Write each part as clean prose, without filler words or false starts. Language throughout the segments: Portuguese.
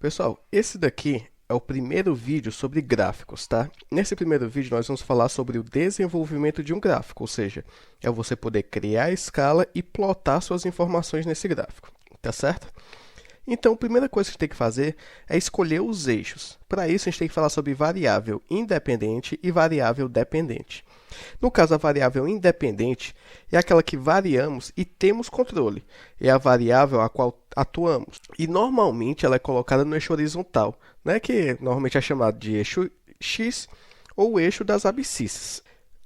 Pessoal, esse daqui é o primeiro vídeo sobre gráficos, tá? Nesse primeiro vídeo nós vamos falar sobre o desenvolvimento de um gráfico, ou seja, é você poder criar a escala e plotar suas informações nesse gráfico, tá certo? Então, a primeira coisa que a gente tem que fazer é escolher os eixos. Para isso, a gente tem que falar sobre variável independente e variável dependente. No caso, a variável independente é aquela que variamos e temos controle. É a variável a qual atuamos. E, normalmente, ela é colocada no eixo horizontal, né? Que normalmente é chamado de eixo X ou eixo das abscissas.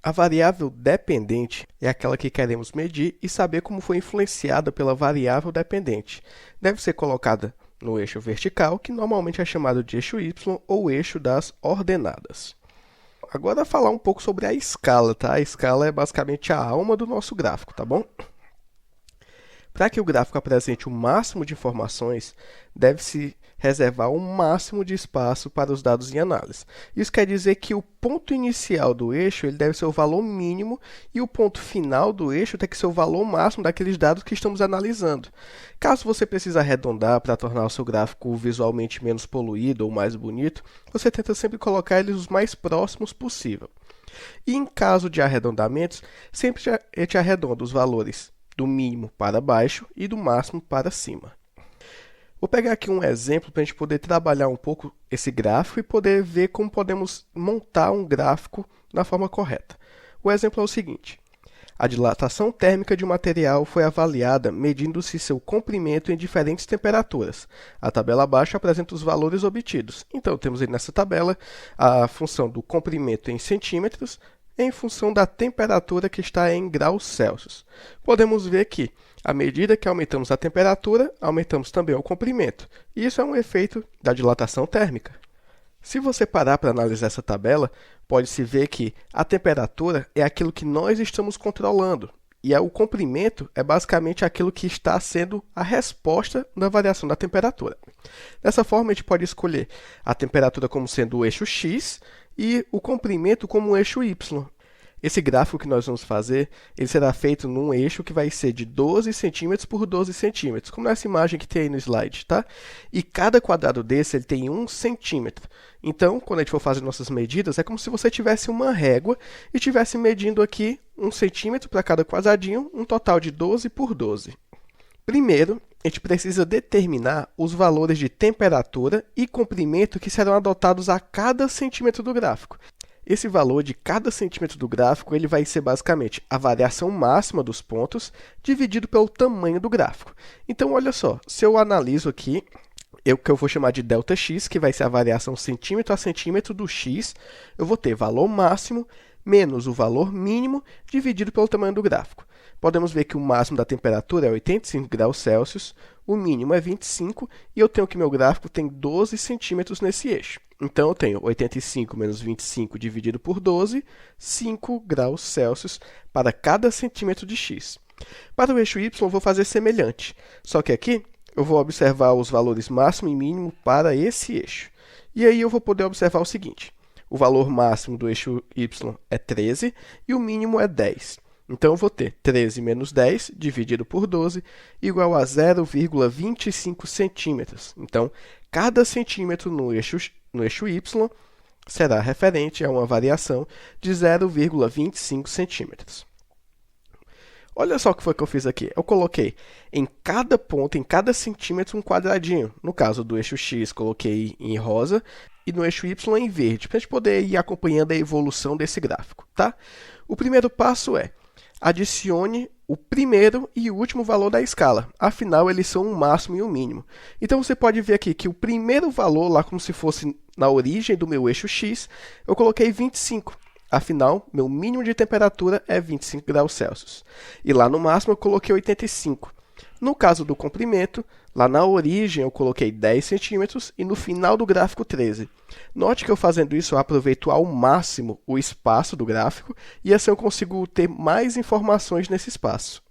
A variável dependente é aquela que queremos medir e saber como foi influenciada pela variável dependente. Deve ser colocada no eixo vertical, que normalmente é chamado de eixo Y ou eixo das ordenadas. Agora, falar um pouco sobre a escala, tá? A escala é basicamente a alma do nosso gráfico, tá bom? Para que o gráfico apresente o máximo de informações, deve-se reservar o máximo de espaço para os dados em análise. Isso quer dizer que o ponto inicial do eixo ele deve ser o valor mínimo e o ponto final do eixo tem que ser o valor máximo daqueles dados que estamos analisando. Caso você precise arredondar para tornar o seu gráfico visualmente menos poluído ou mais bonito, você tenta sempre colocar eles os mais próximos possível. E em caso de arredondamentos, sempre a gente arredonda os valores do mínimo para baixo e do máximo para cima. Vou pegar aqui um exemplo para a gente poder trabalhar um pouco esse gráfico e poder ver como podemos montar um gráfico da forma correta. O exemplo é o seguinte: a dilatação térmica de um material foi avaliada medindo-se seu comprimento em diferentes temperaturas. A tabela abaixo apresenta os valores obtidos. Então, temos aí nessa tabela a função do comprimento em centímetros, em função da temperatura que está em graus Celsius. Podemos ver que, à medida que aumentamos a temperatura, aumentamos também o comprimento. E isso é um efeito da dilatação térmica. Se você parar para analisar essa tabela, pode-se ver que a temperatura é aquilo que nós estamos controlando. E o comprimento é basicamente aquilo que está sendo a resposta da variação da temperatura. Dessa forma, a gente pode escolher a temperatura como sendo o eixo X e o comprimento como o eixo Y. Esse gráfico que nós vamos fazer, ele será feito num eixo que vai ser de 12 centímetros por 12 centímetros, como nessa imagem que tem aí no slide, tá? E cada quadrado desse ele tem 1 centímetro. Então, quando a gente for fazer nossas medidas, é como se você tivesse uma régua e estivesse medindo aqui 1 centímetro para cada quadradinho, um total de 12 por 12. Primeiro, a gente precisa determinar os valores de temperatura e comprimento que serão adotados a cada centímetro do gráfico. Esse valor de cada centímetro do gráfico ele vai ser basicamente a variação máxima dos pontos dividido pelo tamanho do gráfico. Então, olha só, se eu analiso aqui, que eu vou chamar de ΔX, que vai ser a variação centímetro a centímetro do x, eu vou ter valor máximo menos o valor mínimo dividido pelo tamanho do gráfico. Podemos ver que o máximo da temperatura é 85 graus Celsius, o mínimo é 25 e eu tenho que meu gráfico tem 12 centímetros nesse eixo. Então, eu tenho 85 menos 25 dividido por 12, 5 graus Celsius para cada centímetro de x. Para o eixo y, eu vou fazer semelhante, só que aqui eu vou observar os valores máximo e mínimo para esse eixo. E aí eu vou poder observar o seguinte: o valor máximo do eixo y é 13 e o mínimo é 10. Então, eu vou ter 13 menos 10 dividido por 12 igual a 0,25 centímetros. Então, cada centímetro no eixo y será referente a uma variação de 0,25 centímetros. Olha só o que foi que eu fiz aqui. Eu coloquei em cada ponto, em cada centímetro, um quadradinho. No caso do eixo X, coloquei em rosa e no eixo Y em verde, para a gente poder ir acompanhando a evolução desse gráfico, tá? O primeiro passo é: adicione o primeiro e o último valor da escala. Afinal, eles são o máximo e o mínimo. Então, você pode ver aqui que o primeiro valor, lá como se fosse na origem do meu eixo X, eu coloquei 25. Afinal, meu mínimo de temperatura é 25 graus Celsius. E lá no máximo eu coloquei 85. No caso do comprimento, lá na origem eu coloquei 10 centímetros e no final do gráfico 13. Note que eu fazendo isso eu aproveito ao máximo o espaço do gráfico e assim eu consigo ter mais informações nesse espaço.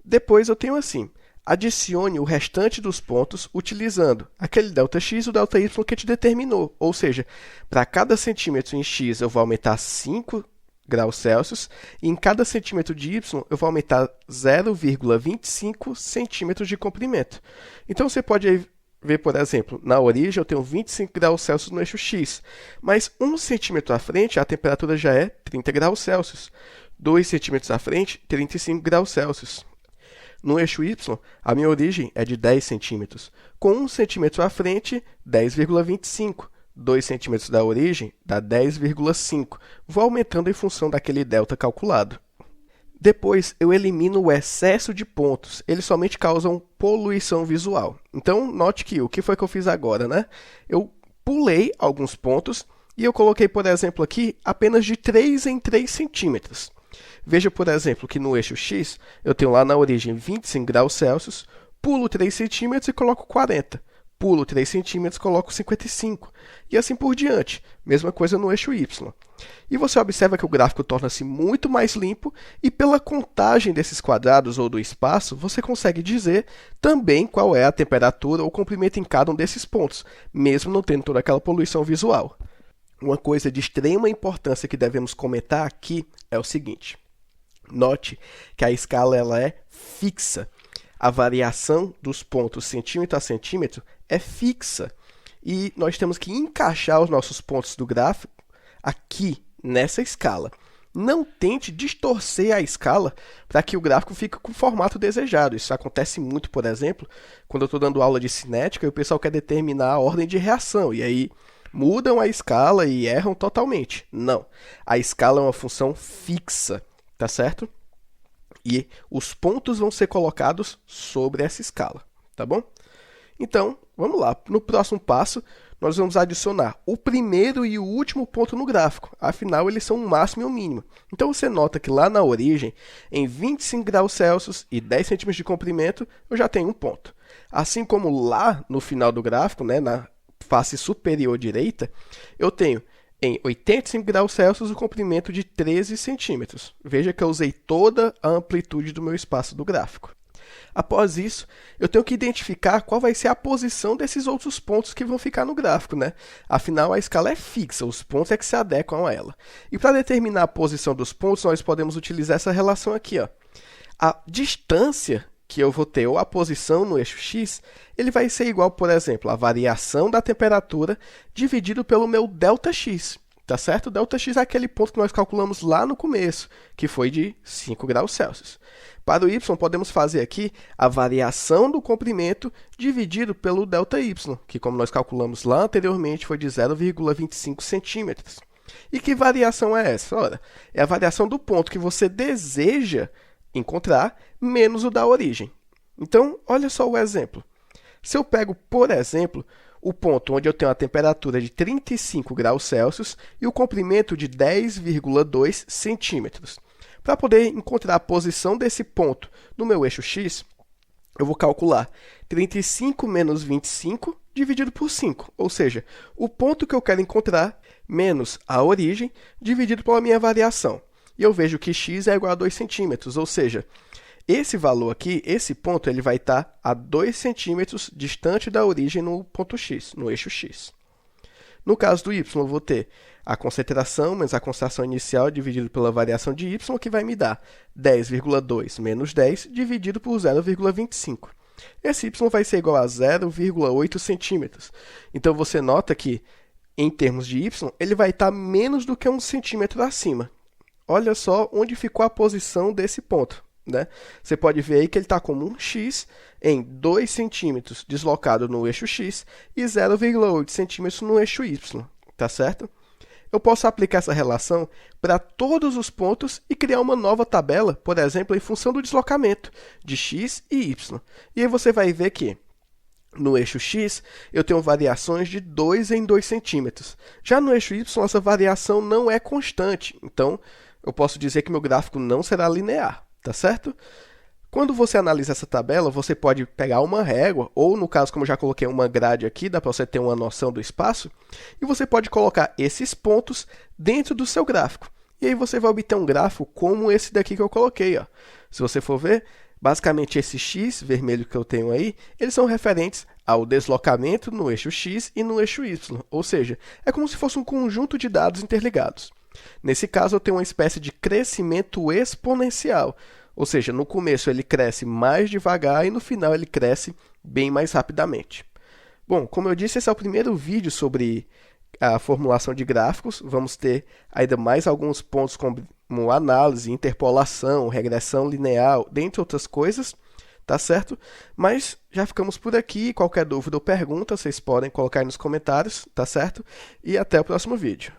Depois eu tenho assim: adicione o restante dos pontos utilizando aquele ΔX e o ΔY que a gente determinou. Ou seja, para cada centímetro em x eu vou aumentar 5 graus Celsius e em cada centímetro de y eu vou aumentar 0,25 centímetros de comprimento. Então, você pode ver, por exemplo, na origem eu tenho 25 graus Celsius no eixo X, mas 1 centímetro à frente a temperatura já é 30 graus Celsius. 2 centímetros à frente, 35 graus Celsius. No eixo Y, a minha origem é de 10 centímetros. Com 1 centímetro à frente, 10,25. 2 centímetros da origem dá 10,5. Vou aumentando em função daquele delta calculado. Depois, eu elimino o excesso de pontos. Eles somente causam poluição visual. Então, note que o que foi que eu fiz agora, né? Eu pulei alguns pontos e eu coloquei, por exemplo, aqui apenas de 3 em 3 centímetros. Veja, por exemplo, que no eixo X, eu tenho lá na origem 25 graus Celsius, pulo 3 centímetros e coloco 40. Pulo 3 centímetros e coloco 55. E assim por diante. Mesma coisa no eixo Y. E você observa que o gráfico torna-se muito mais limpo e pela contagem desses quadrados ou do espaço, você consegue dizer também qual é a temperatura ou comprimento em cada um desses pontos, mesmo não tendo toda aquela poluição visual. Uma coisa de extrema importância que devemos comentar aqui é o seguinte. Note que a escala ela é fixa. A variação dos pontos centímetro a centímetro é fixa. E nós temos que encaixar os nossos pontos do gráfico aqui, nessa escala. Não tente distorcer a escala para que o gráfico fique com o formato desejado. Isso acontece muito, por exemplo, quando eu estou dando aula de cinética e o pessoal quer determinar a ordem de reação. E aí mudam a escala e erram totalmente. Não. A escala é uma função fixa, tá certo? E os pontos vão ser colocados sobre essa escala, tá bom? Então, vamos lá. No próximo passo, nós vamos adicionar o primeiro e o último ponto no gráfico. Afinal, eles são um máximo e um mínimo. Então, você nota que lá na origem, em 25 graus Celsius e 10 centímetros de comprimento, eu já tenho um ponto. Assim como lá no final do gráfico, né, na face superior direita, eu tenho em 85 graus Celsius o comprimento de 13 centímetros. Veja que eu usei toda a amplitude do meu espaço do gráfico. Após isso, eu tenho que identificar qual vai ser a posição desses outros pontos que vão ficar no gráfico, né? Afinal, a escala é fixa, os pontos é que se adequam a ela. E para determinar a posição dos pontos, nós podemos utilizar essa relação aqui, ó. A distância que eu vou ter, ou a posição no eixo X, ele vai ser igual, por exemplo, a variação da temperatura dividido pelo meu ΔX. Tá certo? ΔX é aquele ponto que nós calculamos lá no começo, que foi de 5 graus Celsius. Para o y, podemos fazer aqui a variação do comprimento dividido pelo ΔY, que como nós calculamos lá anteriormente, foi de 0,25 centímetros. E que variação é essa? Ora, é a variação do ponto que você deseja encontrar menos o da origem. Então, olha só o exemplo. Se eu pego, por exemplo, o ponto onde eu tenho a temperatura de 35 graus Celsius e o comprimento de 10,2 centímetros. Para poder encontrar a posição desse ponto no meu eixo X, eu vou calcular 35 menos 25 dividido por 5, ou seja, o ponto que eu quero encontrar menos a origem dividido pela minha variação. E eu vejo que x é igual a 2 centímetros, ou seja, esse valor aqui, esse ponto, ele vai estar a 2 centímetros distante da origem no ponto x, no eixo x. No caso do y, eu vou ter a concentração menos a concentração inicial dividido pela variação de y, que vai me dar 10,2 menos 10 dividido por 0,25. Esse y vai ser igual a 0,8 centímetros. Então, você nota que, em termos de y, ele vai estar menos do que 1 centímetro acima. Olha só onde ficou a posição desse ponto, né? Você pode ver aí que ele está como um x em 2 centímetros deslocado no eixo x e 0,8 centímetros no eixo y, tá certo? Eu posso aplicar essa relação para todos os pontos e criar uma nova tabela, por exemplo, em função do deslocamento de x e y. E aí você vai ver que no eixo x, eu tenho variações de 2 em 2 centímetros. Já no eixo y, essa variação não é constante. Então, eu posso dizer que meu gráfico não será linear, tá certo? Quando você analisa essa tabela, você pode pegar uma régua, ou no caso, como eu já coloquei uma grade aqui, dá para você ter uma noção do espaço, e você pode colocar esses pontos dentro do seu gráfico. E aí você vai obter um gráfico como esse daqui que eu coloquei, ó. Se você for ver, basicamente esse x vermelho que eu tenho aí, eles são referentes ao deslocamento no eixo x e no eixo y, ou seja, é como se fosse um conjunto de dados interligados. Nesse caso, eu tenho uma espécie de crescimento exponencial, ou seja, no começo ele cresce mais devagar e no final ele cresce bem mais rapidamente. Bom, como eu disse, esse é o primeiro vídeo sobre a formulação de gráficos. Vamos ter ainda mais alguns pontos como análise, interpolação, regressão linear, dentre outras coisas, tá certo? Mas já ficamos por aqui. Qualquer dúvida ou pergunta, vocês podem colocar aí nos comentários, tá certo? E até o próximo vídeo.